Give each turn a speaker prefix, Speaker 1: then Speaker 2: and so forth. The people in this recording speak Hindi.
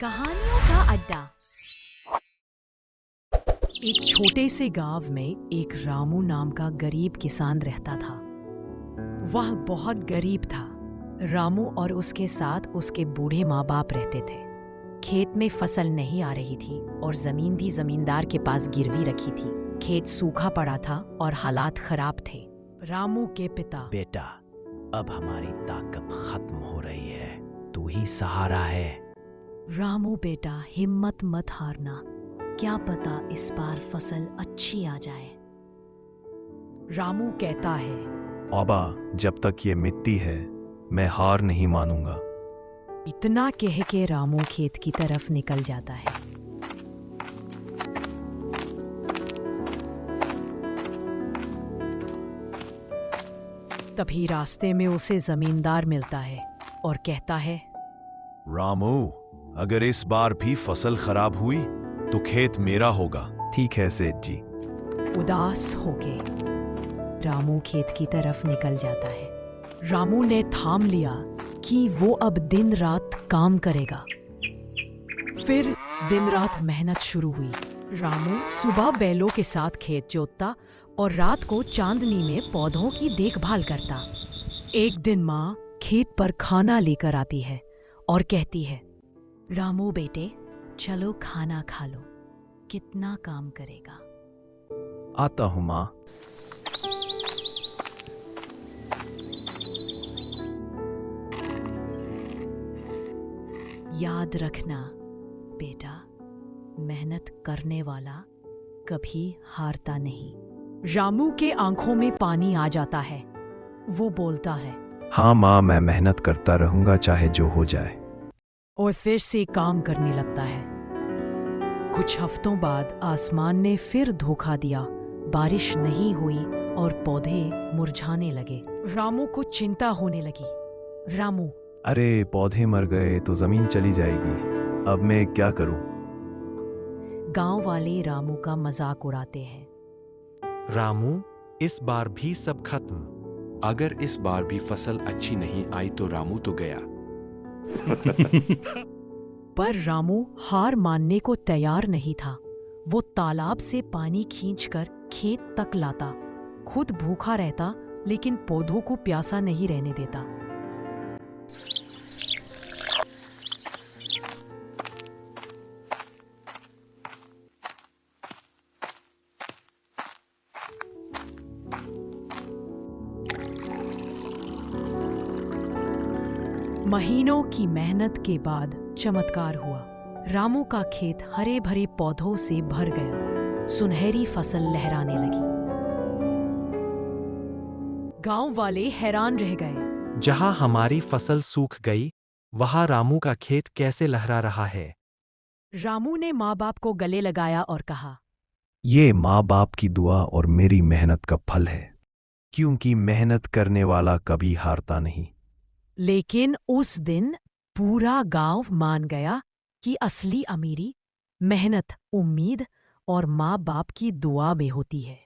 Speaker 1: कहानियों का अड्डा। एक छोटे से गांव में एक रामू नाम का गरीब किसान रहता था। वह बहुत गरीब था। रामू और उसके साथ उसके बूढ़े माँ बाप रहते थे। खेत में फसल नहीं आ रही थी और जमीन भी जमींदार के पास गिरवी रखी थी। खेत सूखा पड़ा था और हालात खराब थे। रामू के पिता,
Speaker 2: बेटा, अब हमारी ताकत खत्म हो रही है, तू ही सहारा है।
Speaker 1: रामू बेटा, हिम्मत मत हारना, क्या पता इस बार फसल अच्छी आ जाए। रामू कहता है,
Speaker 3: आबा, जब तक ये मिट्टी है मैं हार नहीं मानूंगा।
Speaker 1: इतना कह के रामू खेत की तरफ निकल जाता है। तभी रास्ते में उसे जमींदार मिलता है और कहता है,
Speaker 4: रामू, अगर इस बार भी फसल खराब हुई तो खेत मेरा होगा।
Speaker 3: ठीक है सेठ जी।
Speaker 1: उदास होके रामू खेत की तरफ निकल जाता है। रामू ने ठान लिया कि वो अब दिन रात काम करेगा। फिर दिन रात मेहनत शुरू हुई। रामू सुबह बैलों के साथ खेत जोतता और रात को चांदनी में पौधों की देखभाल करता। एक दिन माँ खेत पर खाना लेकर आती है और कहती है, रामू बेटे, चलो खाना खा लो, कितना काम करेगा।
Speaker 3: आता हूँ माँ।
Speaker 1: याद रखना बेटा, मेहनत करने वाला कभी हारता नहीं। रामू के आंखों में पानी आ जाता है। वो बोलता है,
Speaker 3: हाँ माँ, मैं मेहनत करता रहूंगा चाहे जो हो जाए।
Speaker 1: और फिर से काम करने लगता है। कुछ हफ्तों बाद आसमान ने फिर धोखा दिया। बारिश नहीं हुई और पौधे मुरझाने लगे। रामू को चिंता होने लगी। रामू,
Speaker 3: अरे, पौधे मर गए तो जमीन चली जाएगी, अब मैं क्या करूं?
Speaker 1: गांव वाले रामू का मजाक उड़ाते हैं।
Speaker 5: रामू, इस बार भी सब खत्म। अगर इस बार भी फसल अच्छी नहीं आई तो रामू तो गया।
Speaker 1: पर रामू हार मानने को तैयार नहीं था। वो तालाब से पानी खींचकर खेत तक लाता, खुद भूखा रहता लेकिन पौधों को प्यासा नहीं रहने देता। महीनों की मेहनत के बाद चमत्कार हुआ। रामू का खेत हरे भरे पौधों से भर गया। सुनहरी फसल लहराने लगी। गांव वाले हैरान रह गए।
Speaker 5: जहां हमारी फसल सूख गई, वहां रामू का खेत कैसे लहरा रहा है।
Speaker 1: रामू ने माँ बाप को गले लगाया और कहा,
Speaker 3: ये माँ बाप की दुआ और मेरी मेहनत का फल है, क्योंकि मेहनत करने वाला कभी हारता नहीं।
Speaker 1: लेकिन उस दिन पूरा गांव मान गया कि असली अमीरी मेहनत, उम्मीद और माँ बाप की दुआ में होती है।